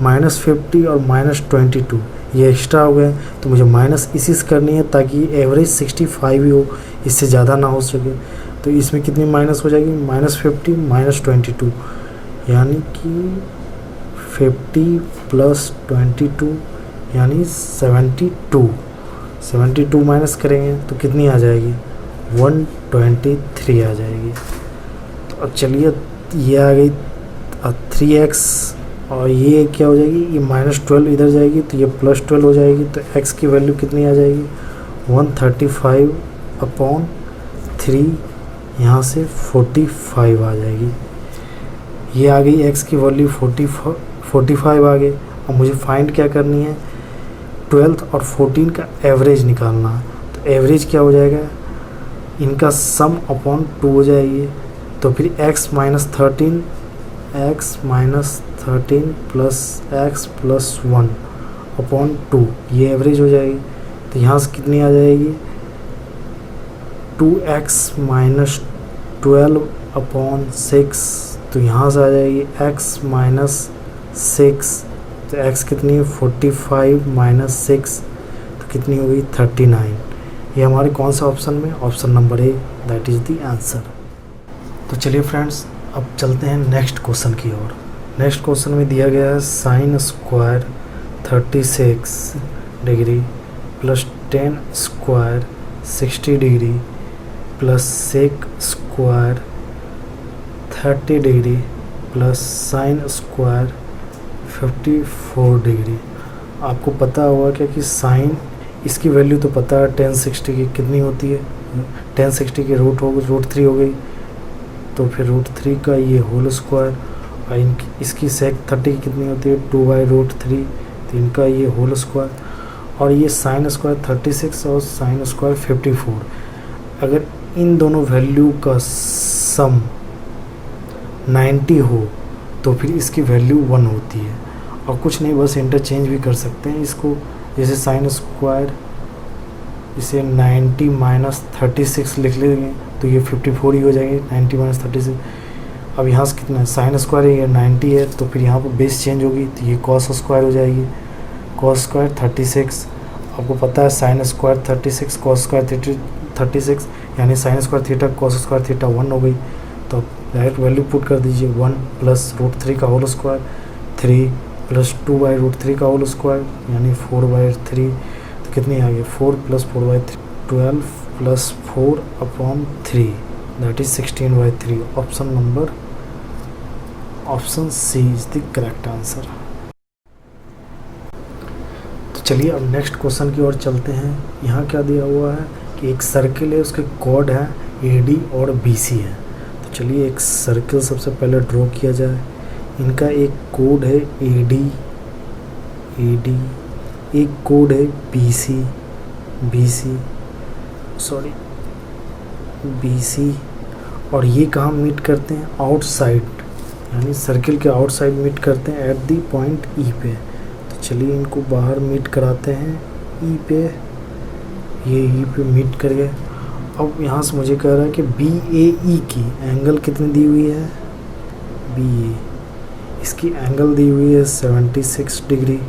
-50 और -22 ये एक्स्ट्रा हो गए, तो मुझे माइनस इसी से करनी है ताकि एवरेज 65 ही हो, इससे ज़्यादा ना हो सके। तो इसमें कितनी माइनस हो जाएगी, -50 - 22, यानी कि 50 + 22 यानी 72 माइनस करेंगे तो कितनी आ जाएगी, 123 आ जाएगी। तो अब चलिए ये आ गई 3x और ये क्या हो जाएगी, ये -12 इधर जाएगी तो ये +12 हो जाएगी। तो x की वैल्यू कितनी आ जाएगी, 135/3, यहाँ से 45 आ जाएगी। ये आ गई x की वैल्यू 45 आ गई। और मुझे फाइंड क्या करनी है, 12th और 14 का एवरेज निकालना है। तो एवरेज क्या हो जाएगा, इनका सम अपॉन 2 हो जाएगी। तो फिर x - 13 + x + 1 अपॉन 2 ये एवरेज हो जाएगी। तो यहाँ से कितनी आ जाएगी, 2x - 12 अपॉन 6, तो यहाँ से आ जाएगी x माइनस 6, तो x कितनी है 45 माइनस 6, तो कितनी होगी 39। ये हमारे कौन सा ऑप्शन में, option number A, that is the answer. तो चलिए फ्रेंड्स अब चलते हैं नेक्स्ट क्वेश्चन की ओर। नेक्स्ट क्वेश्चन में दिया गया है sine square 36 degree plus 10 square 60 degree plus sec square 30 degree plus sine square 54 degree. आपको पता होगा क्या कि साइन, इसकी वैल्यू तो पता है 1060 की कितनी होती है, 1060 की √3 हो गई, तो फिर √3 का ये होल स्क्वायर, और इसकी सेक 30 की कितनी होती है 2/√3, तो इनका ये होल स्क्वायर, और ये साइन स्क्वायर 36 और साइन स्क्वायर 54। अगर इन दोनों वैल्यू का सम 90 हो तो फिर इसकी वैल्यू 1 होती है। और कुछ नहीं, बस इंटरचेंज भी कर सकते हैं इसको, जैसे साइन स्क्वायर इसे 90 माइनस 36 लिख लेंगे तो ये 54 ही हो जाएगी, 90 माइनस 36। अब यहाँ से कितना है, साइन स्क्वायर है, ये 90 है, तो फिर यहाँ पर बेस चेंज होगी, तो ये कॉस स्क्वायर हो जाएगी, कॉस स्क्वायर 36। आपको पता है साइन स्क्वायर 36 कॉस स्क्वायर 36, यानी sine square theta cos square theta 1 हो गई। तो डायरेक्ट वैल्यू पुट कर दीजिए, 1 प्लस √3 का होल स्क्वायर, 3 प्लस 2/√3 का होल स्क्वायर यानी 4/3, तो कितनी आ गई 4 plus 4/3, 12 plus 4/3, that is 16/3। Option C is the correct answer. तो चलिए अब नेक्स्ट क्वेश्चन की ओर चलते हैं। यहाँ क्या दिया हुआ है कि एक सर्किल है, उसके कॉर्ड है AD और BC है। तो चलिए एक सर्किल सबसे पहले ड्रॉ किया जाए। इनका एक कोड है AD, एक कोड है BC, और ये कहाँ मीट करते हैं, आउटसाइड, यानी सर्किल के आउटसाइड मीट करते हैं एट दी पॉइंट E पे। तो चलिए इनको बाहर मीट कराते हैं E पे, ये E पे मीट कर गए। अब यहाँ से मुझे कह रहा है कि BAE की एंगल कितनी दी हुई है, BA इसकी एंगल दी हुई है 76 डिग्री,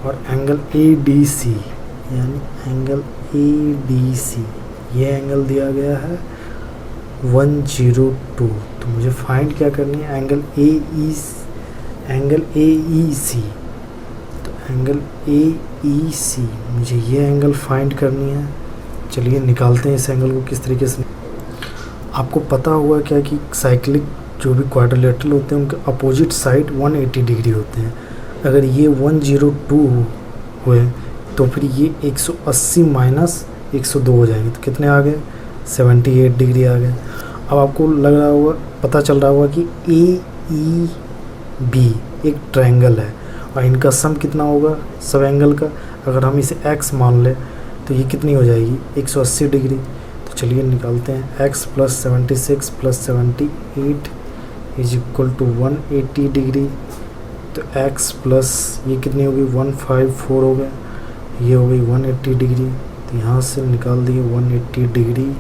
और एंगल ADC यानी एंगल ADC ये एंगल दिया गया है 102। तो मुझे फाइंड क्या करनी है, एंगल AEC, तो एंगल AEC मुझे ये एंगल फाइंड करनी है। चलिए निकालते हैं इस एंगल को किस तरीके से। आपको पता हुआ क्या कि साइक्लिक जो भी क्वाड्रिलेटरल होते हैं उनके अपोजिट साइड 180 डिग्री होते हैं। अगर ये 102 हुए तो फिर ये 180 माइनस 102 हो जाएंगे, तो कितने आ गए 78 डिग्री आ गए। अब आपको लग रहा होगा, पता चल रहा होगा कि AEB एक ट्रायंगल है और इनका सम कितना होगा सब एंगल का। अगर हम इसे x मान लें तो ये कितनी हो जाएगी 180 डिग्री। तो चलिए निकालते हैं, x plus 76 plus 78 is equal to 180 degree. तो x प्लस ये कितनी होगी 154 हो गया, ये हो गई 180 डिग्री। तो यहाँ से निकाल दिए 180 degree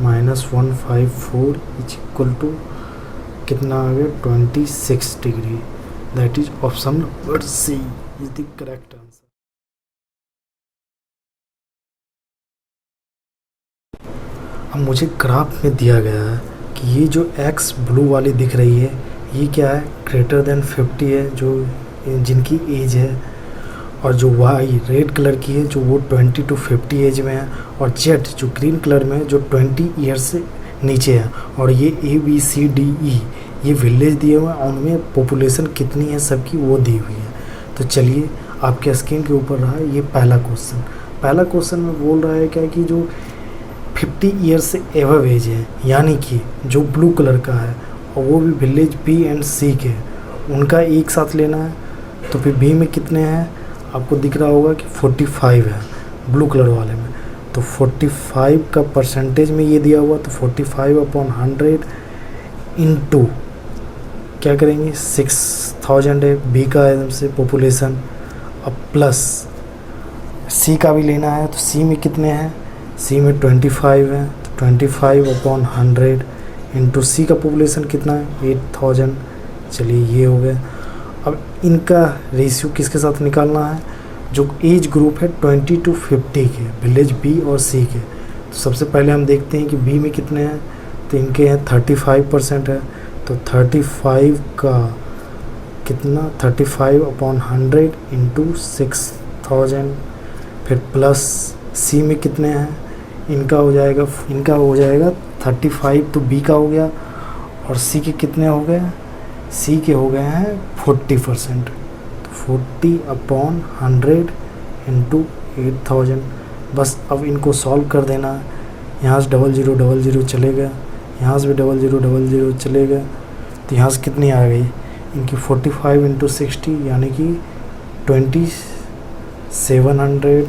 minus 154 is equal to कितना आ गया 26 degree. That is option number C is the correct answer. अब मुझे ग्राफ में दिया गया है कि ये जो x ब्लू वाली दिख रही है ये क्या है, ग्रेटर देन 50 है जो जिनकी एज है, और जो y रेड कलर की है जो वो 20 to 50 एज में है, और z जो ग्रीन कलर में है जो 20 ईयर से नीचे है। और ये ABCDE ये विलेज दिए हुए हैं, उनमें पॉपुलेशन कितनी है सबकी वो दी हुई है। तो चलिए आपके स्क्रीन के ऊपर रहा है ये पहला क्वेश्चन में बोल रहा है क्या कि जो 50 ईयर से एवव एज है, यानी कि जो ब्लू कलर का है और वो भी विलेज B एंड C के, उनका एक साथ लेना है। तो फिर B में कितने हैं आपको दिख रहा होगा कि 45 है ब्लू कलर वाले में। तो 45 का परसेंटेज में ये दिया हुआ, तो 45/100 इंटू क्या करेंगे 6000 है B का एकदम से पॉपुलेशन। अब प्लस C का भी लेना है, तो C में कितने हैं, C में 25 है, तो 25/100 इंटू सी का पॉपुलेशन कितना है 8000। चलिए ये हो गया। अब इनका रेशियो किसके साथ निकालना है, जो एज ग्रुप है 20 to 50 के, विलेज बी और सी के। तो सबसे पहले हम देखते हैं कि बी में कितने हैं, तो इनके हैं 35% है, तो 35 का कितना 35/100 इंटू 6000, फिर प्लस सी में कितने हैं, इनका हो जाएगा 35 तो बी का हो गया, और सी के कितने हो गए, सी के हो गए हैं 40%, तो 40/100 इंटू 8000। बस अब इनको सॉल्व कर देना है। यहाँ से 0000 चलेगा, यहाँ से भी 0000 चलेगा, तो यहाँ से कितनी आ गई इनकी 45 इंटू 60 यानी कि 2700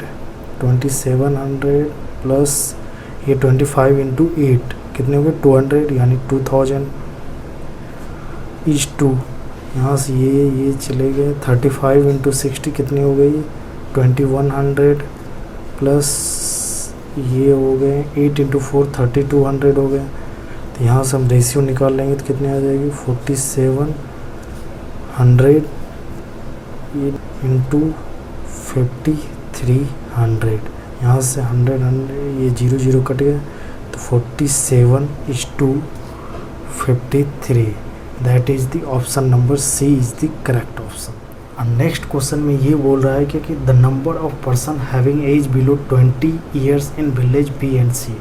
प्लस ये 25 इंटू 8 कितने हो गए 200 यानी 2000 इज टू। यहाँ से ये चले गए 35 इंटू 60 कितनी हो गई 2100 प्लस ये हो गए 8 इंटू 4 3200 हो गए। तो यहाँ से हम रेशियो निकाल लेंगे तो कितने आ जाएगी 4700 इंटू 5300। यहाँ से 100 ये 0 कट गया तो 47:53। That is the option number C is the correct option. और नेक्स्ट क्वेश्चन में ये बोल रहा है कि the number of person having age below 20 years in village B and C,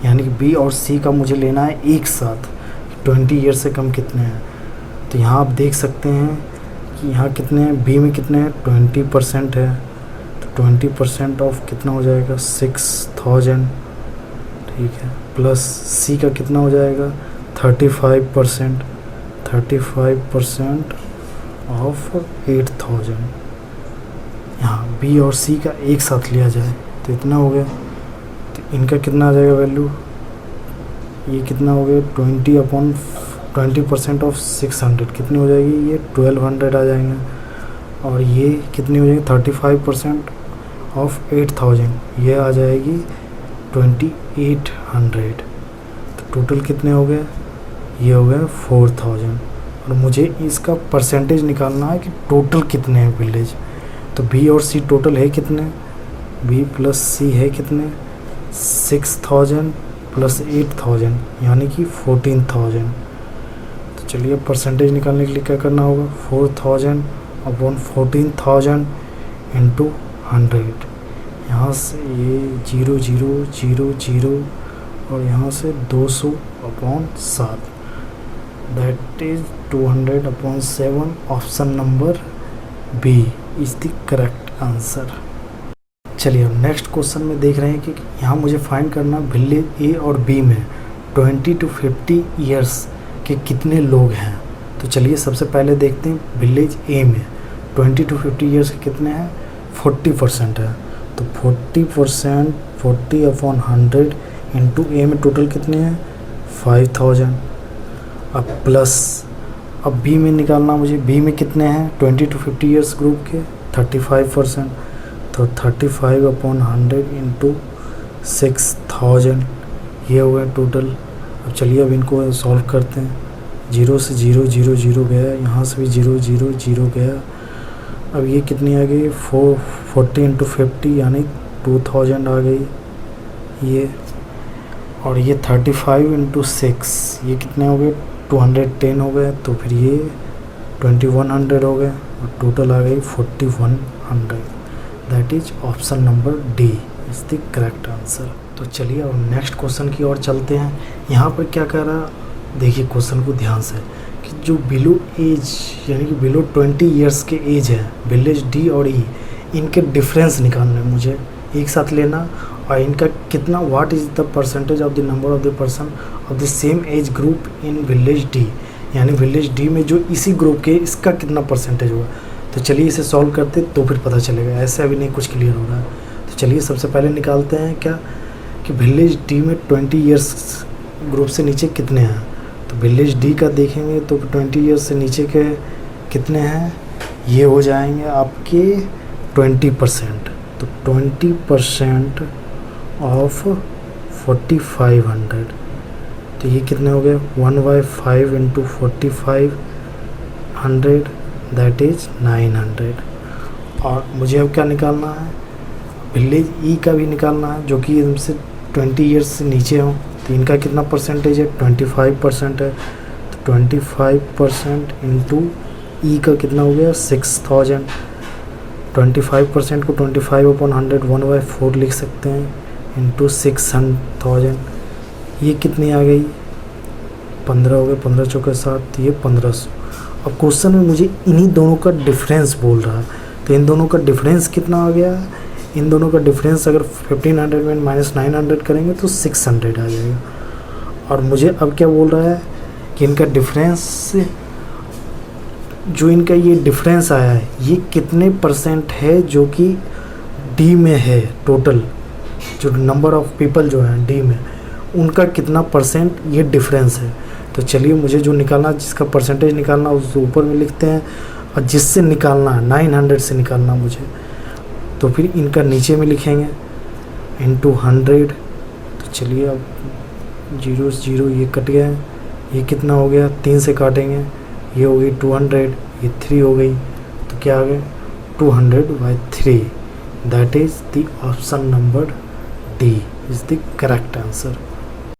यानी कि बी और सी का मुझे लेना है एक साथ 20 ईयर से कम कितने हैं। तो यहाँ आप देख सकते हैं कि यहाँ कितने हैं, बी में कितने हैं 20% है, तो 20% ऑफ कितना हो जाएगा 6000, ठीक है, प्लस सी का कितना हो जाएगा 35% ऑफ 8000। यहाँ बी और सी का एक साथ लिया जाए तो इतना हो गया, तो इनका कितना आ जाएगा वैल्यू, ये कितना हो गया 20% ऑफ 600 कितनी हो जाएगी ये 1200 आ जाएंगे, और ये कितनी हो जाएगी 35% ऑफ 8000 ये आ जाएगी 2800। तो टोटल कितने हो गए, ये हो गए 4000। और मुझे इसका परसेंटेज निकालना है कि टोटल कितने हैं विलेज। तो बी और सी टोटल है कितने, बी प्लस सी है कितने 6000 प्लस 8000 यानी कि 14000। तो चलिए परसेंटेज निकालने के लिए क्या करना होगा 4000/14000 इंटू 100। यहाँ से ये 0000 और यहाँ से 200/7 that is 200/7। Option number B is the correct answer. चलिए अब नेक्स्ट क्वेश्चन में देख रहे हैं कि यहाँ मुझे फाइंड करना विलेज ए और बी में 20 to 50 ईयर्स के कितने लोग हैं। तो चलिए सबसे पहले देखते हैं विलेज ए में 20 to 50 ईयर्स के कितने हैं 40% है, तो 40% 40/100 इंटू ए में टोटल कितने हैं 5000। अब प्लस अब बी में निकालना मुझे, बी में कितने हैं 20 to 50 ईयर्स ग्रुप के 35%, तो 35/100 इंटू 6000 ये हो गया टोटल। अब चलिए अब इनको सॉल्व करते हैं, 0 से 0 गया, यहाँ से भी 0 गया। अब ये कितनी आ गई 40 इंटू 50 यानी 2000 आ गई ये, और ये 35 इंटू 6 ये कितने हो गए 210 हो गए, तो फिर ये 2100 हो गए और टोटल आ गई 4100। That is option number D is the correct answer. तो चलिए अब नेक्स्ट क्वेश्चन की ओर चलते हैं। यहाँ पर क्या कह रहा, देखिए क्वेश्चन को ध्यान से, कि जो बिलो एज यानी कि बिलो 20 ईयर्स के एज है विलेज डी और ई, इनके डिफरेंस निकालने मुझे एक साथ लेना, और इनका कितना what is the percentage of the number of the person of the same age group in village D, यानी विलेज डी में जो इसी ग्रुप के इसका कितना परसेंटेज होगा। तो चलिए इसे सॉल्व करते तो फिर पता चलेगा, ऐसे अभी नहीं कुछ क्लियर हो रहा है। तो चलिए सबसे पहले निकालते हैं क्या कि विलेज डी में 20 ईयर्स ग्रुप से नीचे कितने हैं। तो विलेज डी का देखेंगे तो 20 ईयर्स से नीचे के कितने हैं, ये हो जाएंगे आपके 20%, तो 20% ऑफ 4500 तो ये कितने हो गए 1/5 इंटू 45 100 दैट इज़ 900। और मुझे अब क्या निकालना है, विलेज ई का भी निकालना है जो कि इनसे 20 ईयर्स से नीचे हों। तो इनका कितना परसेंटेज है 25% है। तो 25% इंटू ई का कितना हो गया 6000। 25% को 25/100 1/4 लिख सकते हैं इंटू 6000। ये कितनी आ गई 15 हो गए, 15 चौके 7, ये 1500। अब क्वेश्चन में मुझे इन्हीं दोनों का डिफरेंस बोल रहा है, तो इन दोनों का डिफरेंस कितना आ गया है, इन दोनों का डिफरेंस अगर 1500 में -900 करेंगे तो 600 आ जाएगा। और मुझे अब क्या बोल रहा है कि इनका डिफरेंस, जो इनका ये डिफरेंस आया है ये कितने परसेंट है जो कि डी में है, टोटल जो नंबर ऑफ पीपल जो हैं डी में उनका कितना परसेंट ये डिफरेंस है। तो चलिए मुझे जो निकालना, जिसका परसेंटेज निकालना उस ऊपर में लिखते हैं, और जिससे निकालना है 900 से निकालना मुझे, तो फिर इनका नीचे में लिखेंगे इंटू 100। तो चलिए अब 0 0 ये कट गया, ये कितना हो गया 3 से काटेंगे, ये हो गई 200, ये 3 हो गई, तो क्या आ गया 200/3। That is the option number D is the correct answer.